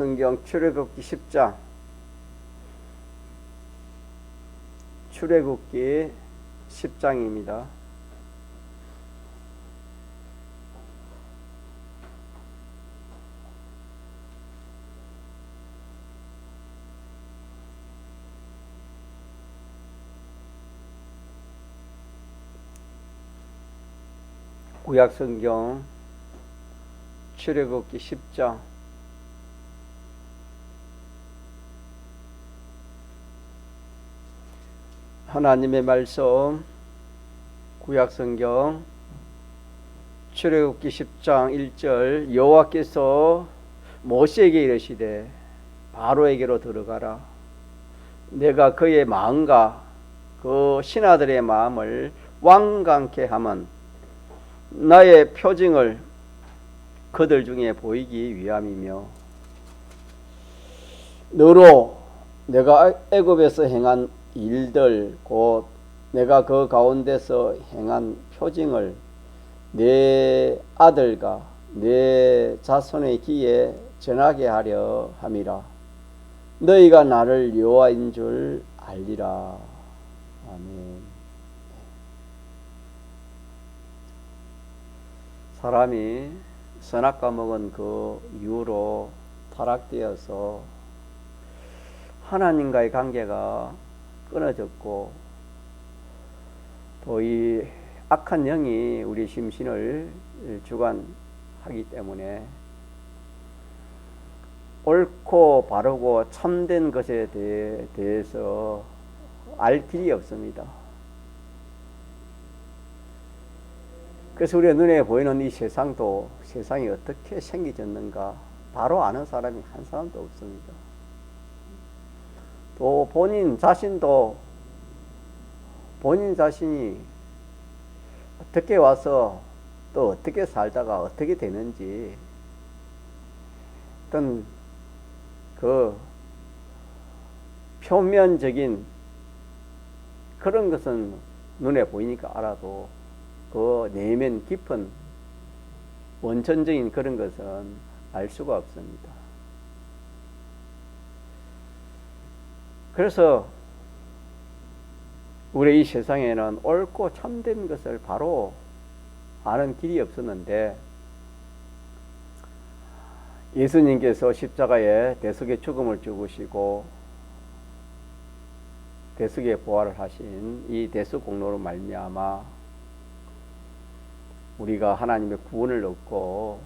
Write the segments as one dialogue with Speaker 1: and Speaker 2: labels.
Speaker 1: 성경 출애굽기 10장 출애굽기 10장입니다. 구약성경 출애굽기 10장 하나님의 말씀, 구약성경 출애굽기 10장 1절. 여호와께서 모세에게 이르시되 바로에게로 들어가라. 내가 그의 마음과 그 신하들의 마음을 완강케 하면 나의 표징을 그들 중에 보이기 위함이며, 너로 내가 애굽에서 행한 일들 곧 내가 그 가운데서 행한 표징을 내 아들과 내 자손의 귀에 전하게 하려 함이라. 너희가 나를 여호와인 줄 알리라. 아멘. 사람이 선악과 먹은 그 이후로 타락되어서 하나님과의 관계가 끊어졌고, 또 이 악한 영이 우리 심신을 주관하기 때문에 옳고 바르고 참된 것에 대해서 알 길이 없습니다. 그래서 우리의 눈에 보이는 이 세상도, 세상이 어떻게 생겨졌는가 바로 아는 사람이 한 사람도 없습니다. 또 본인 자신도 본인 자신이 어떻게 와서 또 어떻게 살다가 어떻게 되는지 어떤 그 표면적인 그런 것은 눈에 보이니까 알아도 그 내면 깊은 원천적인 그런 것은 알 수가 없습니다. 그래서 우리 이 세상에는 옳고 참된 것을 바로 아는 길이 없었는데, 예수님께서 십자가에 대속의 죽음을 죽으시고 대속의 부활을 하신 이 대속 공로로 말미암아 우리가 하나님의 구원을 얻고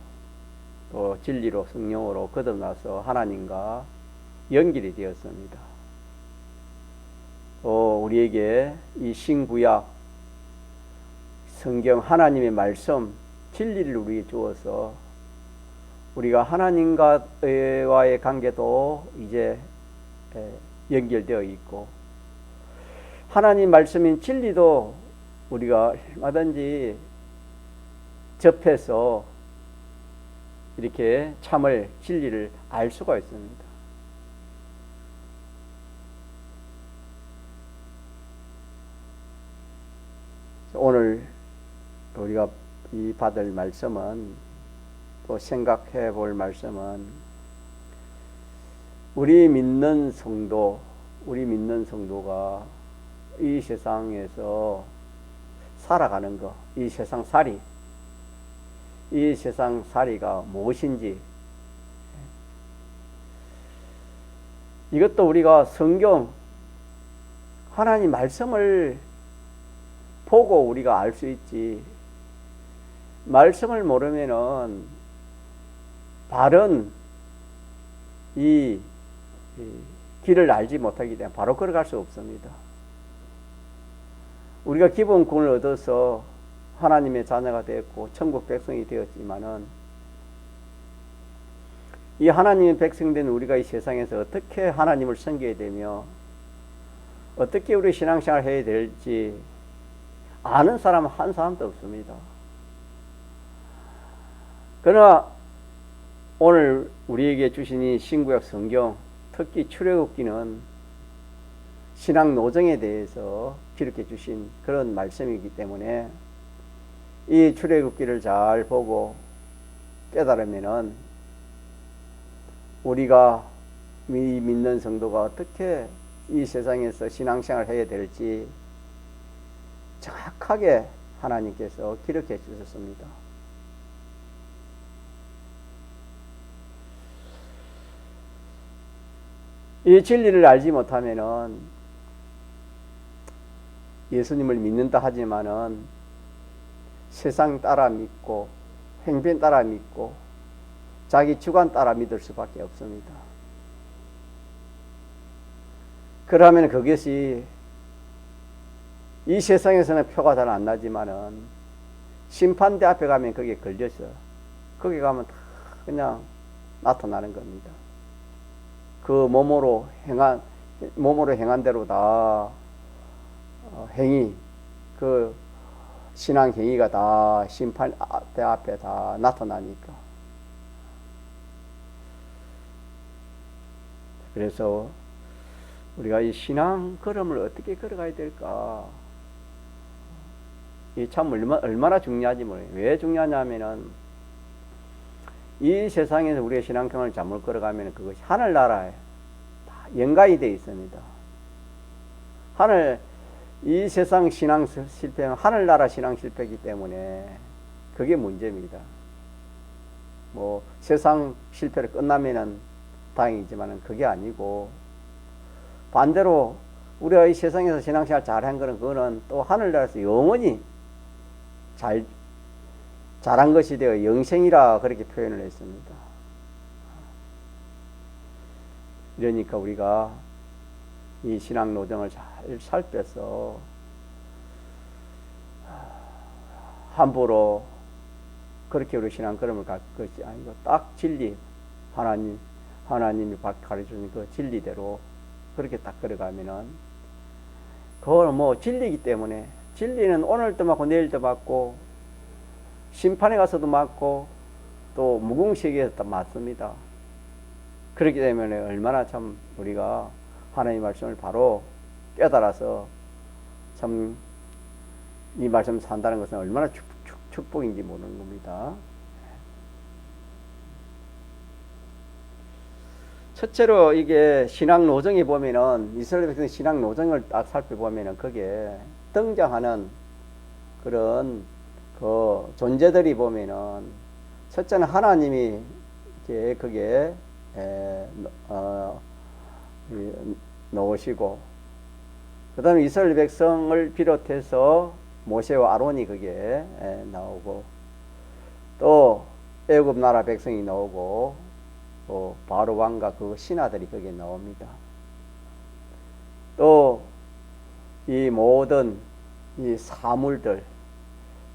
Speaker 1: 또 진리로 성령으로 거듭나서 하나님과 연결이 되었습니다. 또 우리에게 이 신구약 성경 하나님의 말씀 진리를 우리에게 주어서 우리가 하나님과의 관계도 이제 연결되어 있고, 하나님 말씀인 진리도 우리가 얼마든지 접해서 이렇게 참을 진리를 알 수가 있습니다. 오늘 우리가 이 받을 말씀은, 또 생각해 볼 말씀은, 우리 믿는 성도가 이 세상에서 살아가는 것, 이 세상 살이가 무엇인지, 이것도 우리가 성경 하나님 말씀을 보고 우리가 알 수 있지, 말씀을 모르면은 바른 이 길을 알지 못하기 때문에 바로 걸어갈 수 없습니다. 우리가 기본 구원을 얻어서 하나님의 자녀가 되었고 천국 백성이 되었지만은, 이 하나님의 백성된 우리가 이 세상에서 어떻게 하나님을 섬겨야 되며 어떻게 우리 신앙생활을 해야 될지 아는 사람은 한 사람도 없습니다. 그러나 오늘 우리에게 주신 이 신구약 성경, 특히 출애굽기는 신앙 노정에 대해서 기록해 주신 그런 말씀이기 때문에 이 출애굽기를 잘 보고 깨달으면은 우리가 믿는 성도가 어떻게 이 세상에서 신앙생활을 해야 될지 정확하게 하나님께서 기록해 주셨습니다. 이 진리를 알지 못하면은 예수님을 믿는다 하지만은 세상 따라 믿고 행변 따라 믿고 자기 주관 따라 믿을 수밖에 없습니다. 그러면 그것이 이 세상에서는 표가 잘 안 나지만은 심판대 앞에 가면 거기에 걸려서 거기 가면 다 그냥 나타나는 겁니다. 그 몸으로 행한 대로 다 행위, 그 신앙 행위가 다 심판대 앞에 다 나타나니까. 그래서 우리가 이 신앙 걸음을 어떻게 걸어가야 될까? 이 참 얼마나 중요하지 모르겠어요. 왜 중요하냐면은 이 세상에서 우리의 신앙생활을 잘못 걸어가면 그것이 하늘나라에 다 연관이 되어 있습니다. 이 세상 신앙 실패는 하늘나라 신앙 실패이기 때문에 그게 문제입니다. 뭐 세상 실패를 끝나면은 다행이지만은 그게 아니고 반대로 우리가 이 세상에서 신앙생활 잘한 거는 그거는 또 하늘나라에서 영원히 잘한 것이 되어 영생이라 그렇게 표현을 했습니다. 그러니까 우리가 이 신앙 노정을 잘 살펴서 함부로 그렇게 우리 신앙 걸음을 갈 것이 아니고 딱 진리 하나님이 가르쳐주는 그 진리대로 그렇게 딱 걸어가면은 그거는 뭐 진리이기 때문에 진리는 오늘도 맞고 내일도 맞고 심판에 가서도 맞고 또 무궁시계에서도 맞습니다. 그렇기 때문에 얼마나 참 우리가 하나님의 말씀을 바로 깨달아서 참 이 말씀 산다는 것은 얼마나 축복인지 모르는 겁니다. 첫째로 이게 신앙 노정에 보면은 이스라엘 백성 신앙 노정을 딱 살펴보면은 거기에 등장하는 그런 그 존재들이 보면은 첫째는 하나님이 이제 거기에 넣으시고 그 다음에 이스라엘 백성을 비롯해서 모세와 아론이 거기에 나오고 또 애굽 나라 백성이 나오고 또 바로 왕과 그 신하들이 거기에 나옵니다. 또 이 모든 이 사물들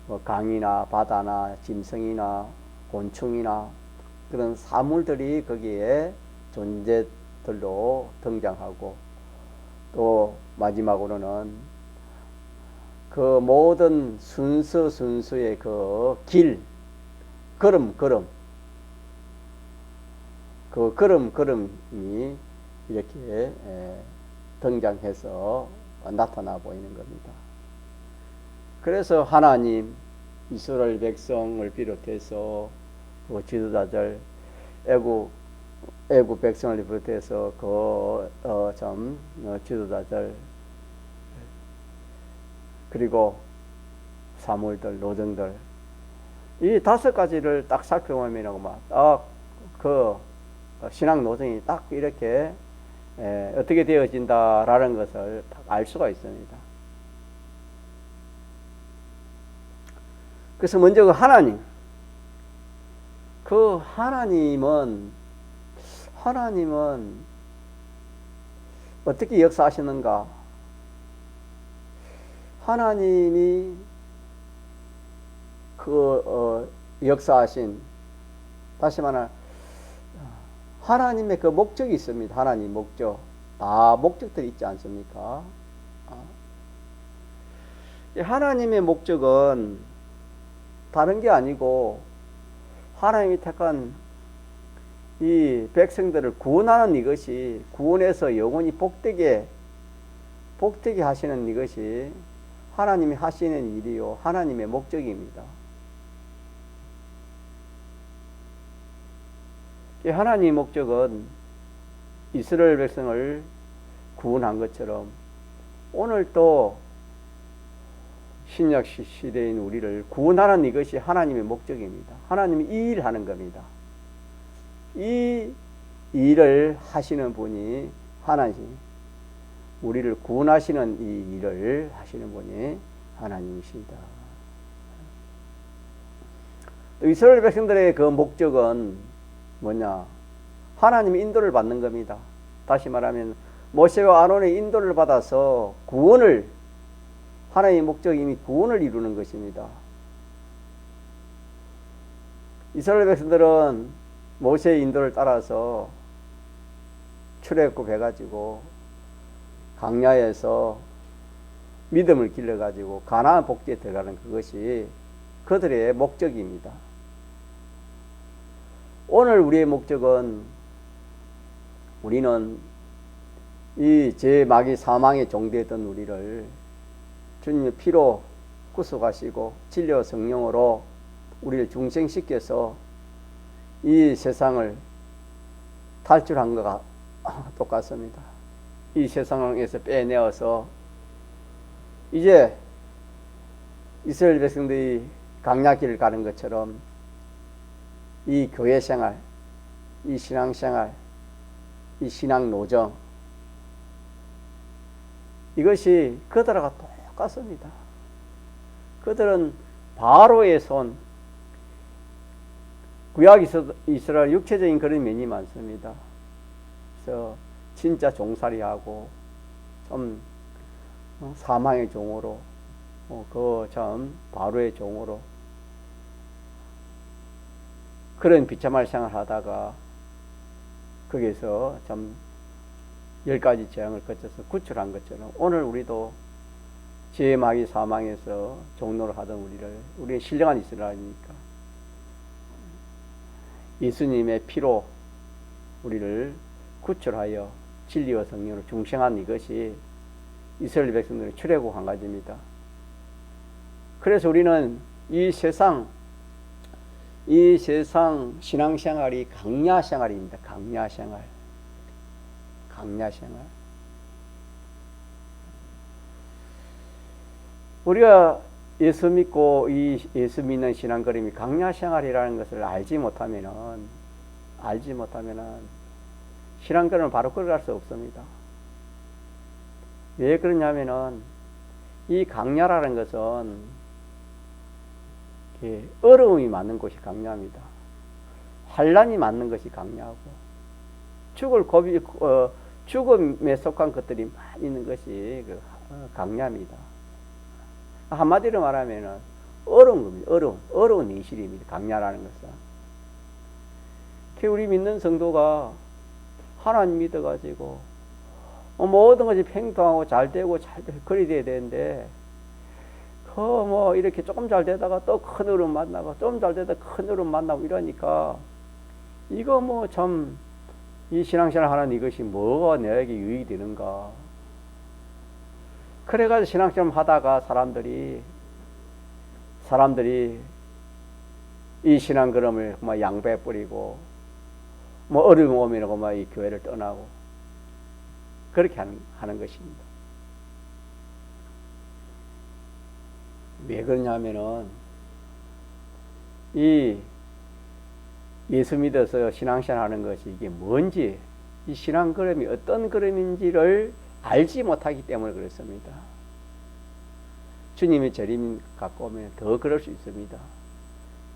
Speaker 1: 뭐 강이나 바다나 짐승이나 곤충이나 그런 사물들이 거기에 존재들로 등장하고 또 마지막으로는 그 모든 순수의 그 걸음이 이렇게 등장해서 나타나 보이는 겁니다. 그래서 하나님 이스라엘 백성을 비롯해서 그 지도자들 애굽 백성을 비롯해서 지도자들 그리고 사물들 노정들 이 5가지를 딱 살펴보면 그 신앙 노정이 딱 이렇게 어떻게 되어진다라는 것을 딱 알 수가 있습니다. 그래서 먼저 그 하나님은 어떻게 역사하시는가? 하나님이 역사하신 다시 말하면 하나님의 그 목적이 있습니다. 하나님 목적. 다 목적들이 있지 않습니까? 하나님의 목적은 다른 게 아니고 하나님이 택한 이 백성들을 구원하는 이것이 구원해서 영원히 복되게 하시는 이것이 하나님이 하시는 일이요 하나님의 목적입니다. 하나님의 목적은 이스라엘 백성을 구원한 것처럼 오늘 또 신약 시대인 우리를 구원하는 이것이 하나님의 목적입니다. 하나님이 이 일을 하는 겁니다. 이 일을 하시는 분이 하나님, 우리를 구원하시는 이 일을 하시는 분이 하나님이십니다. 이스라엘 백성들의 그 목적은 뭐냐? 하나님의 인도를 받는 겁니다. 다시 말하면 모세와 아론의 인도를 받아서 구원을, 하나님의 목적이 이미 구원을 이루는 것입니다. 이스라엘 백성들은 모세의 인도를 따라서 출애굽 해가지고 광야에서 믿음을 길러가지고 가나안 복지에 들어가는 그것이 그들의 목적입니다. 오늘 우리의 목적은, 우리는 이 죄마귀 사망의 종되었던 우리를 주님의 피로 구속하시고 진리와 성령으로 우리를 중생시켜서 이 세상을 탈출한 것과 똑같습니다. 이 세상에서 빼내어서 이제 이스라엘 백성들이 광야길을 가는 것처럼 이 교회 생활, 이 신앙 생활, 이 신앙 노정, 이것이 그들과 똑같습니다. 그들은 바로의 손, 구약 이스라엘 육체적인 그런 면이 많습니다. 그래서 진짜 종살이하고 좀 사망의 종으로, 그 참 바로의 종으로 그런 비참할 생활을 하다가 거기서 참 10가지 재앙을 거쳐서 구출한 것처럼 오늘 우리도 죄마귀 사망에서 종로를 하던 우리는 신령한 이스라엘이니까 예수님의 피로 우리를 구출하여 진리와 성령으로 중생한 이것이 이스라엘 백성들의 출애굽 한 가지입니다. 그래서 우리는 이 세상 신앙생활이 강야생활입니다. 강야생활. 우리가 예수 믿고 이 예수 믿는 신앙걸음이 강야생활이라는 것을 알지 못하면은 신앙걸음을 바로 걸어갈 수 없습니다. 왜 그러냐면은 이 강야라는 것은 어려움이 많은 곳이 강야입니다. 환난이 많은 것이 강야고, 죽음에 속한 것들이 많이 있는 것이 강야입니다. 한마디로 말하면은 어려운 겁니다. 어려운 현실입니다. 강야라는 것은. 우리 믿는 성도가 하나님 믿어가지고 모든 것이 평등하고 잘 되고 그리 돼야 되는데, 이렇게 조금 잘 되다가 또 큰 어려움 만나고, 좀 잘 되다가 큰 어려움 만나고 이러니까, 이거 참, 이 신앙생활 하는 이것이 뭐가 내게 유익이 되는가. 그래가지고 신앙생활 하다가 사람들이 이 신앙걸음을 양배에 뿌리고, 어려움 오면 이 교회를 떠나고, 그렇게 하는 것입니다. 왜 그러냐면은 이 예수 믿어서 신앙생활 하는 것이 이게 뭔지, 이 신앙 걸음이 어떤 걸음인지를 알지 못하기 때문에 그렇습니다. 주님의 재림 갖고 오면 더 그럴 수 있습니다.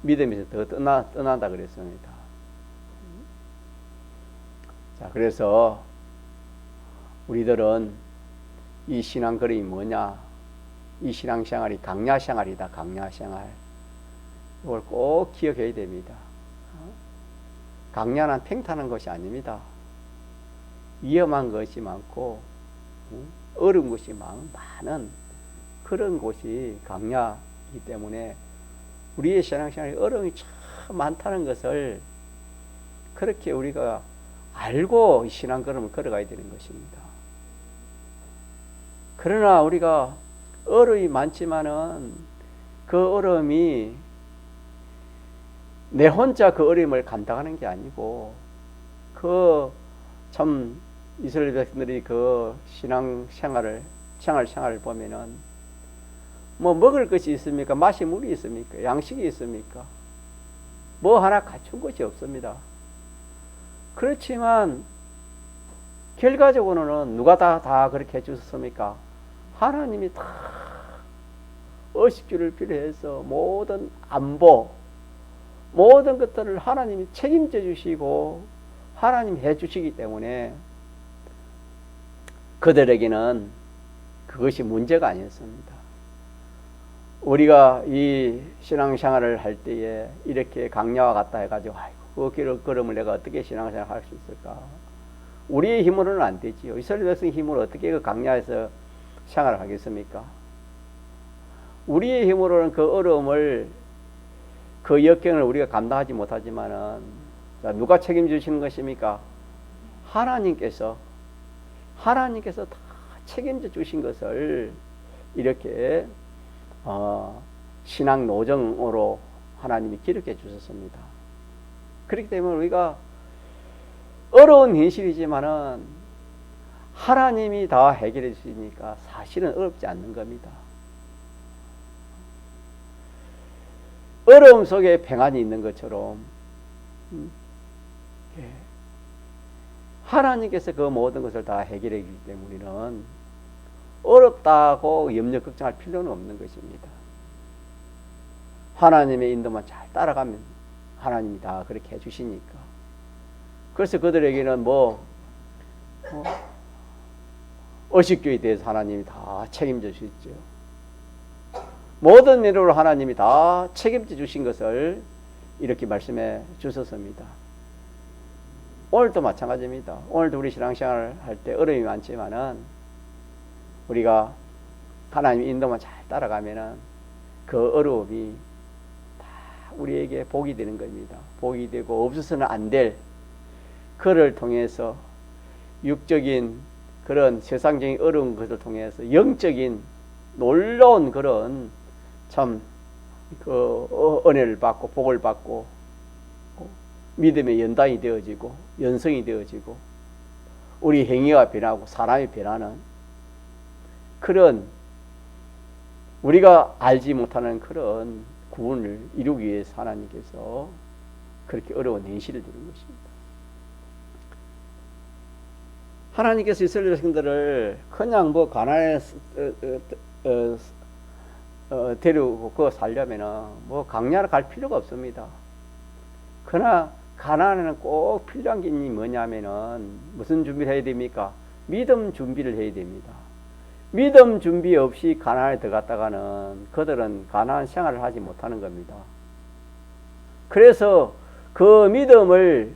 Speaker 1: 믿음에서 더 떠난다 그랬습니다. 자, 그래서 우리들은 이 신앙 걸음이 뭐냐? 이 신앙생활이 강야생활이다. 강야생활. 이걸 꼭 기억해야 됩니다. 강야는 평탄한 것이 아닙니다. 위험한 것이 많고 어려운 것이 많은 그런 곳이 강야이기 때문에 우리의 신앙생활에 어려움이 참 많다는 것을 그렇게 우리가 알고 신앙걸음을 걸어가야 되는 것입니다. 그러나 우리가 어려움이 많지만은 그 어려움이 내 혼자 그 어려움을 감당하는 게 아니고 그 참 이스라엘 백성들이 그 신앙 생활을 보면은 뭐 먹을 것이 있습니까? 마실 물이 있습니까? 양식이 있습니까? 뭐 하나 갖춘 것이 없습니다. 그렇지만 결과적으로는 누가 다 그렇게 해주셨습니까? 하나님이 다 의식주를 필요해서 모든 안보, 모든 것들을 하나님이 책임져 주시고 하나님이 해주시기 때문에 그들에게는 그것이 문제가 아니었습니다. 우리가 이 신앙생활을 할 때에 이렇게 강야와 같다 해가지고 아이고 그 걸음을 내가 어떻게 신앙생활을 할 수 있을까? 우리의 힘으로는 안 되지요. 이스라엘 백성 힘으로 어떻게 그 강야에서 생활을 하겠습니까? 우리의 힘으로는 그 어려움을 그 역경을 우리가 감당하지 못하지만은 누가 책임져 주시는 것입니까? 하나님께서 다 책임져 주신 것을 이렇게 신앙 노정으로 하나님이 기록해 주셨습니다. 그렇기 때문에 우리가 어려운 현실이지만은 하나님이 다 해결해 주시니까 사실은 어렵지 않는 겁니다. 어려움 속에 평안이 있는 것처럼 하나님께서 그 모든 것을 다 해결해 주기 때문에 우리는 어렵다고 염려 걱정할 필요는 없는 것입니다. 하나님의 인도만 잘 따라가면 하나님이 다 그렇게 해주시니까. 그래서 그들에게는 의식주에 대해서 하나님이 다 책임져 주시죠. 모든 일으로 하나님이 다 책임져 주신 것을 이렇게 말씀해 주셨습니다. 오늘도 마찬가지입니다. 오늘도 우리 신앙생활을 할 때 어려움이 많지만은 우리가 하나님의 인도만 잘 따라가면은 그 어려움이 다 우리에게 복이 되는 겁니다. 복이 되고 없어서는 안 될 그를 통해서 육적인 그런 세상적인 어려운 것을 통해서 영적인 놀라운 그런 참 그 은혜를 받고 복을 받고 믿음의 연단이 되어지고 연성이 되어지고 우리 행위가 변하고 사람이 변하는 그런 우리가 알지 못하는 그런 구원을 이루기 위해서 하나님께서 그렇게 어려운 현실을 주는 것입니다. 하나님께서 이스라엘 백성들을 그냥 가나안에 데리고 살려면은 강야를 갈 필요가 없습니다. 그러나 가나안에는 꼭 필요한 게 뭐냐면은 무슨 준비를 해야 됩니까? 믿음 준비를 해야 됩니다. 믿음 준비 없이 가나안에 들어갔다가는 그들은 가나안 생활을 하지 못하는 겁니다. 그래서 그 믿음을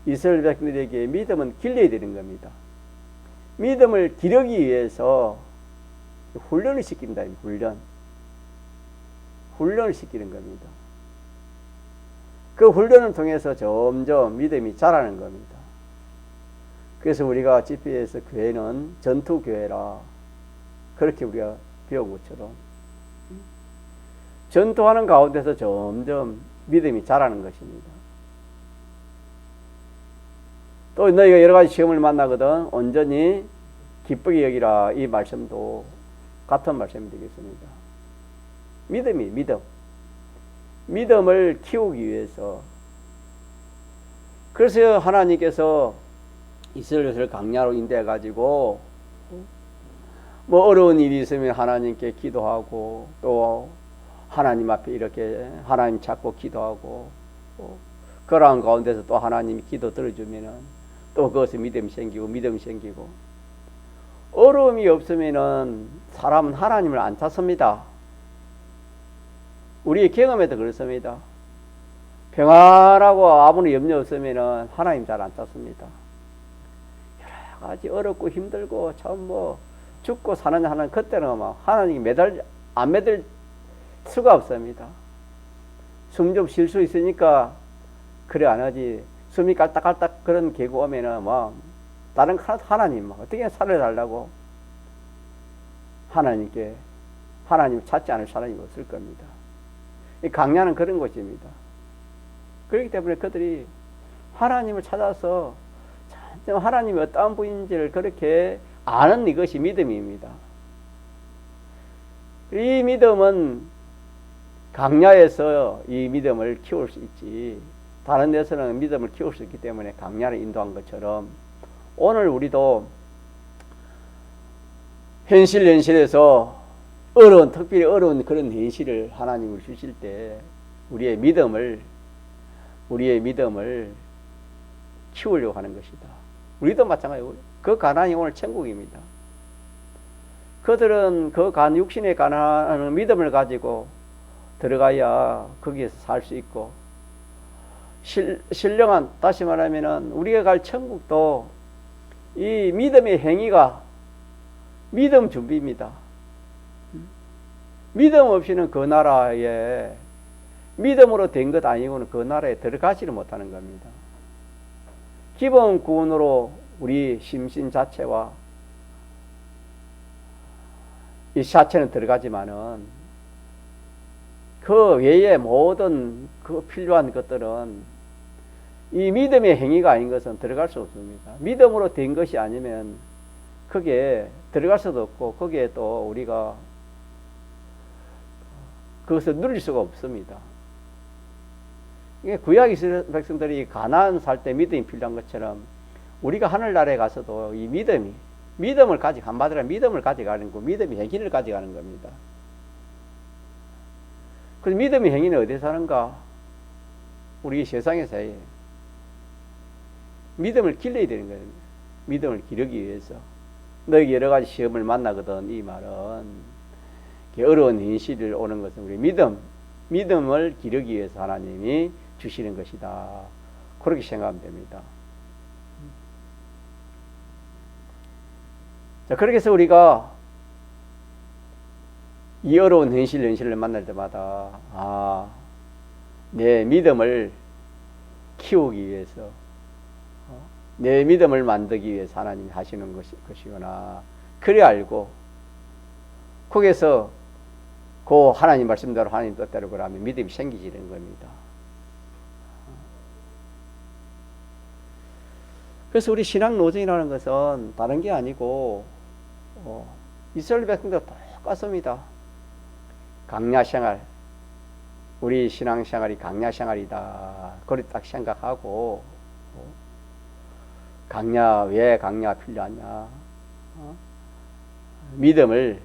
Speaker 1: 이스라엘 백성들에게 믿음은 길러야 되는 겁니다. 믿음을 기르기 위해서 훈련을 시킵니다. 훈련을 시키는 겁니다. 그 훈련을 통해서 점점 믿음이 자라는 겁니다. 그래서 우리가 GP에서 교회는 전투교회라 그렇게 우리가 배운 것처럼 전투하는 가운데서 점점 믿음이 자라는 것입니다. 또 너희가 여러 가지 시험을 만나거든 온전히 기쁘게 여기라 이 말씀도 같은 말씀이 되겠습니다. 믿음을 키우기 위해서 그래서 하나님께서 이스라엘을 강야로 인도해 가지고 어려운 일이 있으면 하나님께 기도하고 또 하나님 앞에 이렇게 하나님 찾고 기도하고 그러한 가운데서 또 하나님이 기도 들어주면은 또 그것에 믿음이 생기고 어려움이 없으면은 사람은 하나님을 안 찾습니다. 우리의 경험에도 그렇습니다. 평안하고 아무런 염려 없으면은 하나님 잘 안 찾습니다. 여러 가지 어렵고 힘들고 참 죽고 사느냐 하는 그때는 하나님 안 매달 수가 없습니다. 숨 좀 쉴 수 있으니까 그래 안 하지. 숨이 깔딱깔딱 그런 계고 오면은 다른 하나님 어떻게 살아달라고 하나님 찾지 않을 사람이 없을 겁니다. 이 강야는 그런 곳입니다. 그렇기 때문에 그들이 하나님을 찾아서 하나님이 어떠한 분인지를 그렇게 아는 이것이 믿음입니다. 이 믿음은 강야에서 이 믿음을 키울 수 있지, 다른 데서는 믿음을 키울 수 있기 때문에 강야를 인도한 것처럼 오늘 우리도 현실에서 특별히 어려운 그런 현실을 하나님을 주실 때 우리의 믿음을 키우려고 하는 것이다. 우리도 마찬가지고 그 가나안이 오늘 천국입니다. 그들은 육신의 가난한 믿음을 가지고 들어가야 거기에서 살 수 있고, 신령한, 다시 말하면은 우리가 갈 천국도 이 믿음의 행위가 믿음 준비입니다. 믿음 없이는 그 나라에, 믿음으로 된 것 아니고는 그 나라에 들어가지를 못하는 겁니다. 기본 구원으로 우리 심신 자체와 이 자체는 들어가지만은 그 외에 모든 그 필요한 것들은 이 믿음의 행위가 아닌 것은 들어갈 수 없습니다. 믿음으로 된 것이 아니면 거기에 들어갈 수도 없고, 거기에 또 우리가 그것을 누릴 수가 없습니다. 이게 구약 이스라엘 백성들이 가나안 살 때 믿음이 필요한 것처럼 우리가 하늘나라에 가서도 이 믿음을 한마디로 믿음을 가져가는 거, 믿음의 행위를 가져가는 겁니다. 그 믿음의 행위는 어디서 하는가? 우리 세상에서 해요. 믿음을 길러야 되는 거예요. 믿음을 기르기 위해서. 너에게 여러 가지 시험을 만나거든. 이 말은 어려운 현실을 오는 것은 우리 믿음을 기르기 위해서 하나님이 주시는 것이다. 그렇게 생각하면 됩니다. 자, 그렇게 해서 우리가 이 어려운 현실을 만날 때마다 내 믿음을 키우기 위해서, 내 믿음을 만들기 위해서 하나님이 하시는 것이구나. 그래 알고 거기에서 그 하나님 말씀대로 하나님 뜻대로 그러면 믿음이 생기지는 겁니다. 그래서 우리 신앙 노정이라는 것은 다른 게 아니고 이스라엘 백성도 똑같습니다. 강야생활, 우리 신앙생활이 강야생활이다. 그렇게 딱 생각하고, 왜 강야가 필요하냐? 믿음을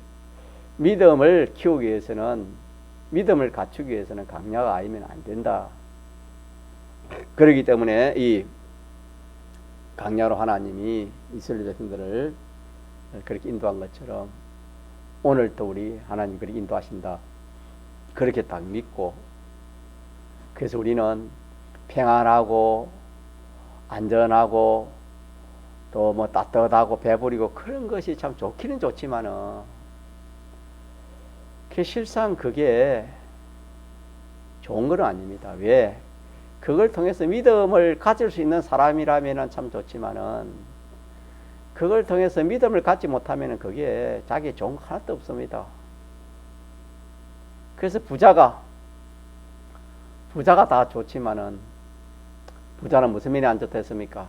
Speaker 1: 키우기 위해서는, 믿음을 갖추기 위해서는 강야가 아니면 안 된다. 그렇기 때문에 이 강야로 하나님이 이스라엘 백성들을 그렇게 인도한 것처럼 오늘도 우리 하나님 그렇게 인도하신다. 그렇게 딱 믿고, 그래서 우리는 평안하고 안전하고 또 뭐 따뜻하고 배부리고 그런 것이 참 좋기는 좋지만은 실상 그게 좋은 건 아닙니다. 왜? 그걸 통해서 믿음을 가질 수 있는 사람이라면 참 좋지만은 그걸 통해서 믿음을 갖지 못하면 그게 자기에 좋은 거 하나도 없습니다. 그래서 부자가 다 좋지만은 부자는 무슨 면이 안 좋다 했습니까?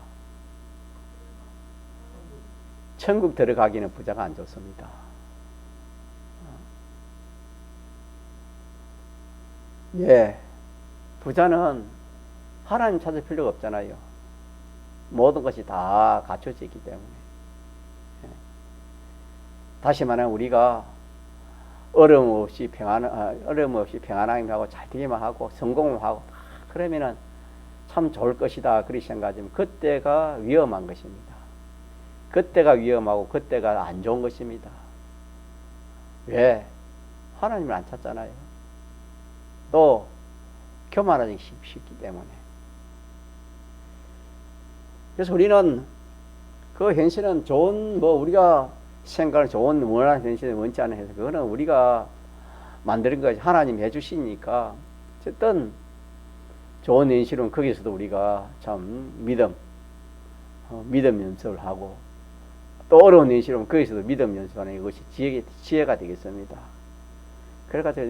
Speaker 1: 천국 들어가기는 부자가 안 좋습니다. 예, 부자는 하나님 찾을 필요가 없잖아요. 모든 것이 다 갖춰져 있기 때문에. 다시 말하면 우리가 어려움 없이 평안하게 하고 잘 되기만 하고 성공을 하고 그러면은 참 좋을 것이다. 그렇게 생각하지만 그때가 위험한 것입니다. 그때가 위험하고 그때가 안 좋은 것입니다. 왜? 하나님을 안 찾잖아요. 또 교만하기 쉽기 때문에. 그래서 우리는 그 현실은 우리가 생각을 좋은 원하는 현실을 원치 않는 해서 그거는 우리가 만드는 거지. 하나님이 해주시니까 어쨌든 좋은 현실은 거기서도 우리가 참 믿음 연습을 하고 또 어려운 현실은 거기서도 믿음 연습하는 이것이 지혜가 되겠습니다. 그래가지고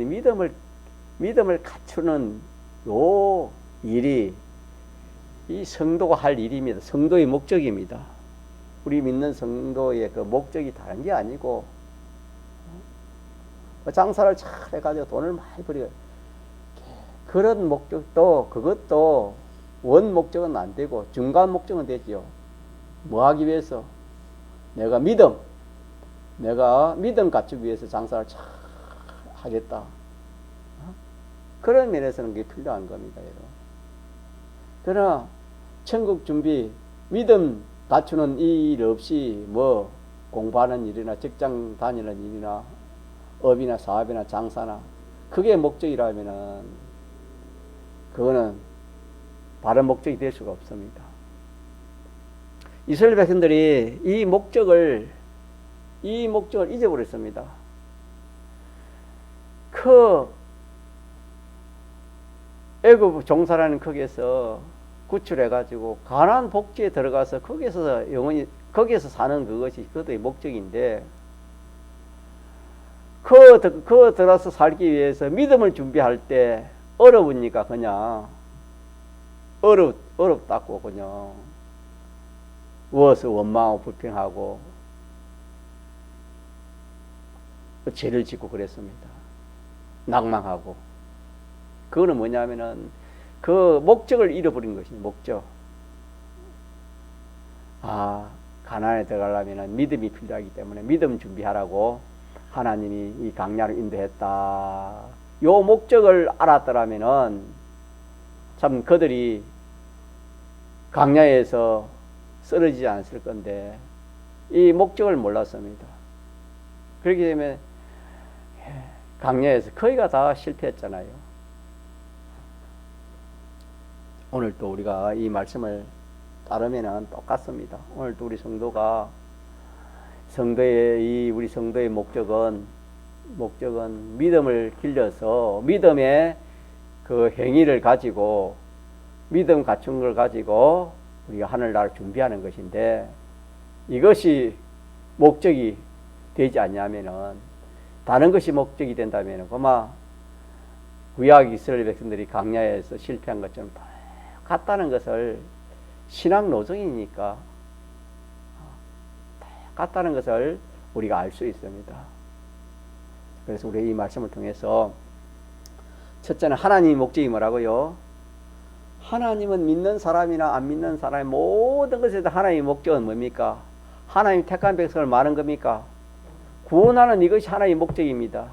Speaker 1: 믿음을 갖추는 요 일이 이 성도가 할 일입니다. 성도의 목적입니다. 우리 믿는 성도의 그 목적이 다른 게 아니고 장사를 잘 해가지고 돈을 많이 벌여 그런 목적도 그것도 원 목적은 안 되고 중간 목적은 되지요. 뭐 하기 위해서? 내가 믿음 갖추기 위해서 장사를 잘 하겠다. 그런 면에서는 그게 필요한 겁니다. 여러분. 그러나 천국 준비 믿음 갖추는 이 일 없이 뭐 공부하는 일이나 직장 다니는 일이나 업이나 사업이나 장사나 그게 목적이라면은 그거는 바른 목적이 될 수가 없습니다. 이스라엘 백성들이 이 목적을 잊어버렸습니다. 그 애굽 종사라는 거기에서 구출해가지고 가나안 복지에 들어가서 거기에서 영원히 거기에서 사는 그것이 그들의 목적인데 그 들어서 살기 위해서 믿음을 준비할 때 어려우니까 그냥 어렵다고 그냥 누워서 원망하고 불평하고 죄를 짓고 그랬습니다. 낭망하고. 그거는 뭐냐면은 그 목적을 잃어버린 것입니다. 목적. 가나안에 들어가려면 믿음이 필요하기 때문에 믿음 준비하라고 하나님이 이 광야를 인도했다. 요 목적을 알았더라면은 참 그들이 광야에서 쓰러지지 않았을 건데 이 목적을 몰랐습니다. 그렇게 되면 광야에서 거의가 다 실패했잖아요. 오늘 또 우리가 이 말씀을 따르면은 똑같습니다. 오늘 또 우리 성도가 우리 성도의 목적은 믿음을 길러서 믿음의 그 행위를 가지고 믿음 갖춘 걸 가지고 우리가 하늘나라를 준비하는 것인데 이것이 목적이 되지 않냐면은 다른 것이 목적이 된다면은 그만 구약 이스라엘 백성들이 광야에서 실패한 것처럼 같다는 것을 신앙 노정이니까 같다는 것을 우리가 알 수 있습니다. 그래서 우리 이 말씀을 통해서 첫째는 하나님의 목적이 뭐라고요? 하나님은 믿는 사람이나 안 믿는 사람의 모든 것에서 하나님의 목적은 뭡니까? 하나님 택한 백성을 말한 겁니까? 구원하는 이것이 하나님의 목적입니다.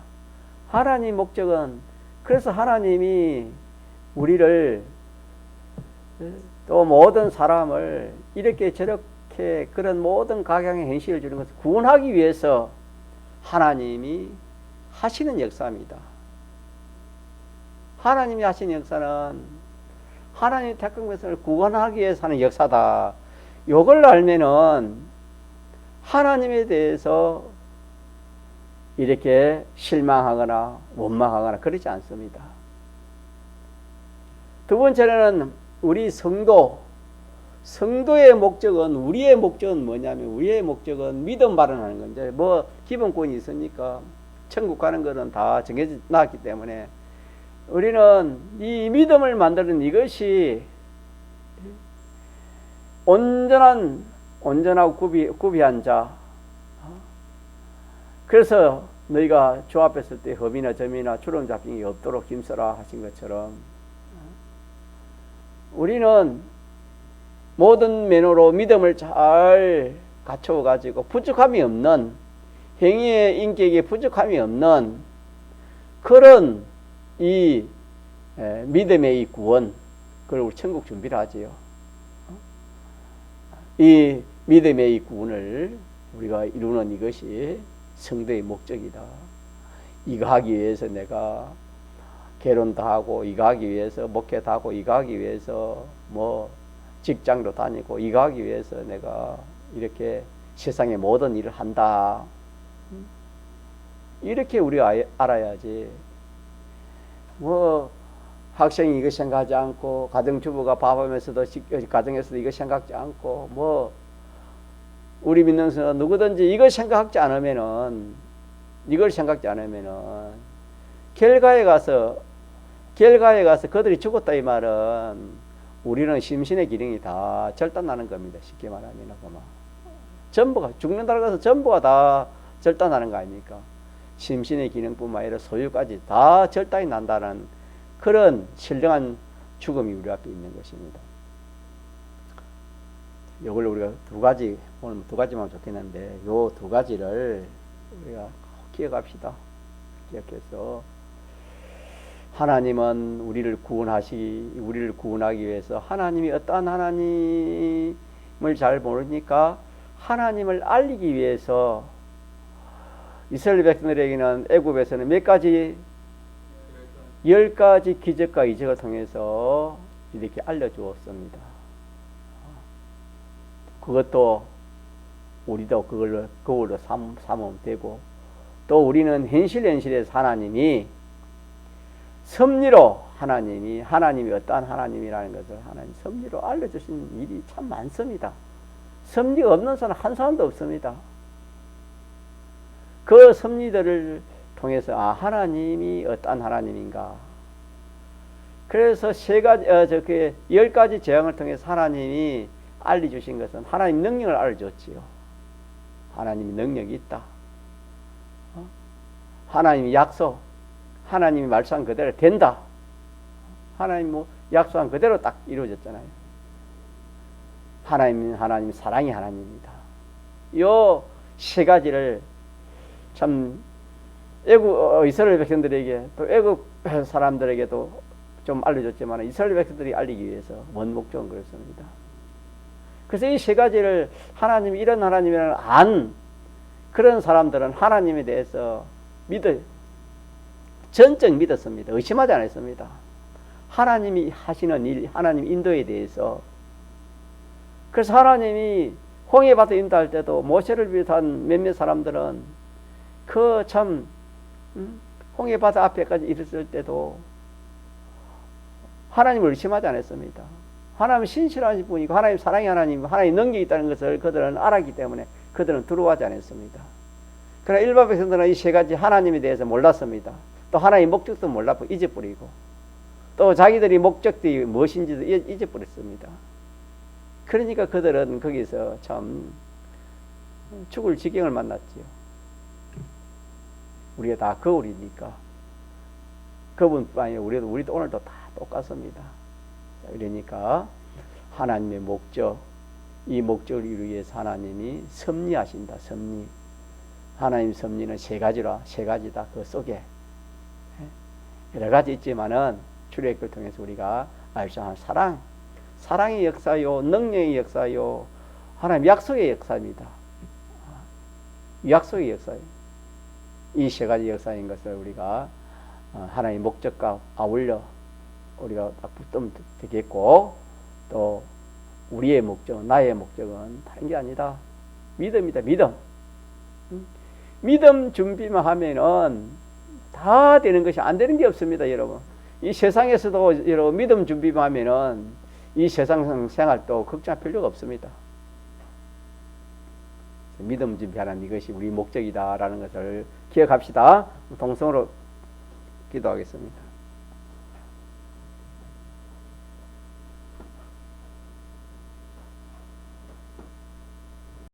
Speaker 1: 하나님의 목적은 그래서 하나님이 우리를 또 모든 사람을 이렇게 저렇게 그런 모든 각양의 현실을 주는 것을 구원하기 위해서 하나님이 하시는 역사입니다. 하나님이 하시는 역사는 하나님의 택한 것을 구원하기 위해서 하는 역사다. 이걸 알면은 하나님에 대해서 이렇게 실망하거나 원망하거나 그러지 않습니다. 두 번째는 우리 성도의 목적은 우리의 목적은 뭐냐면 우리의 목적은 믿음 발언하는 건데 뭐 기본권이 있으니까 천국 가는 것은 다 정해져 나왔기 때문에 우리는 이 믿음을 만드는 이것이 온전하고 구비한 자. 그래서 너희가 주 앞에 설 때 흠이나 점이나 주름 잡힌 게 없도록 힘써라 하신 것처럼 우리는 모든 면으로 믿음을 잘 갖춰 가지고 부족함이 없는 행위의 인격에 부족함이 없는 그런 이 믿음의 이 구원 그걸 우리 천국 준비를 하지요. 이 믿음의 이 구원을 우리가 이루는 이것이 성도의 목적이다. 이거 하기 위해서 내가 결혼도 하고 이거 하기 위해서 목회도 하고 이거 하기 위해서 뭐 직장도 다니고 이거 하기 위해서 내가 이렇게 세상의 모든 일을 한다. 이렇게 우리가 알아야지. 뭐 학생이 이거 생각하지 않고 가정주부가 밥하면서도 가정에서도 이거 생각하지 않고 뭐 우리 믿는 사람 누구든지 이걸 생각하지 않으면은 결과에 가서 그들이 죽었다 이 말은 우리는 심신의 기능이 다 절단나는 겁니다. 쉽게 말하면 전부가 죽는다고 해서 전부가 다 절단나는 거 아닙니까? 심신의 기능뿐만 아니라 소유까지 다 절단이 난다는 그런 신령한 죽음이 우리 앞에 있는 것입니다. 이걸 우리가 오늘 두 가지만 좋겠는데 요 두 가지를 우리가 기억합시다. 기억해서 하나님은 우리를 구원하기 위해서 하나님이 어떠한 하나님을 잘 모르니까 하나님을 알리기 위해서 이스라엘 백성들에게는 애굽에서는 몇 가지 10가지 기적과 이적을 통해서 이렇게 알려주었습니다. 그것도 우리도 그걸로 삼으면 되고, 또 우리는 현실에서 하나님이 섭리로 하나님이 어떠한 하나님이라는 것을 하나님 섭리로 알려주신 일이 참 많습니다. 섭리가 없는 사람 한 사람도 없습니다. 그 섭리들을 통해서 하나님이 어떠한 하나님인가. 그래서 10가지 재앙을 통해서 하나님이 알려주신 것은 하나님 능력을 알려줬지요. 하나님이 능력이 있다. 하나님이 약속, 하나님이 말씀한 그대로 된다. 하나님 약속한 그대로 딱 이루어졌잖아요. 하나님 사랑의 하나님입니다. 요 3가지를 참 이스라엘 백성들에게 또 애굽 사람들에게도 좀 알려줬지만 이스라엘 백성들이 알리기 위해서 원목적은 그렇습니다. 그래서 이 3가지를 하나님이 이런 하나님이라는 안 그런 사람들은 하나님에 대해서 전적 믿었습니다. 의심하지 않았습니다. 하나님이 하시는 일, 하나님 인도에 대해서. 그래서 하나님이 홍해바다 인도할 때도 모세를 비롯한 몇몇 사람들은 홍해바다 앞에까지 이르렀을 때도 하나님을 의심하지 않았습니다. 하나님 신실하신 분이고 하나님 사랑의 하나님, 하나님 능력이 있다는 것을 그들은 알았기 때문에 그들은 두려워하지 않았습니다. 그러나 일반 백성들은 이 3가지 하나님에 대해서 몰랐습니다. 또 하나님의 목적도 몰랐고 잊어버리고 또 자기들이 목적이 무엇인지도 잊어버렸습니다. 그러니까 그들은 거기서 참 죽을 지경을 만났지요. 우리가 다 거울이니까 그분뿐 아니라 우리도 오늘도 다 똑같습니다. 그러니까 하나님의 목적, 이 목적을 이루기 위해서 하나님이 섭리하신다. 섭리. 하나님 섭리는 3가지다. 그 속에 여러 가지 있지만은 출애굽을 통해서 우리가 알 수 있는 사랑의 역사요, 능력의 역사요, 하나님 약속의 역사입니다. 약속의 역사요. 이 3가지 역사인 것을 우리가 하나님의 목적과 아울러 우리가 딱 붙으면 되겠고, 또 우리의 목적은, 나의 목적은 다른 게 아니다. 믿음이다. 믿음 준비만 하면은 다 되는 것이 안 되는 게 없습니다, 여러분. 이 세상에서도 여러분 믿음 준비만 하면은 이 세상 생활도 걱정할 필요가 없습니다. 믿음 준비하는 이것이 우리 목적이다라는 것을 기억합시다. 동성으로 기도하겠습니다.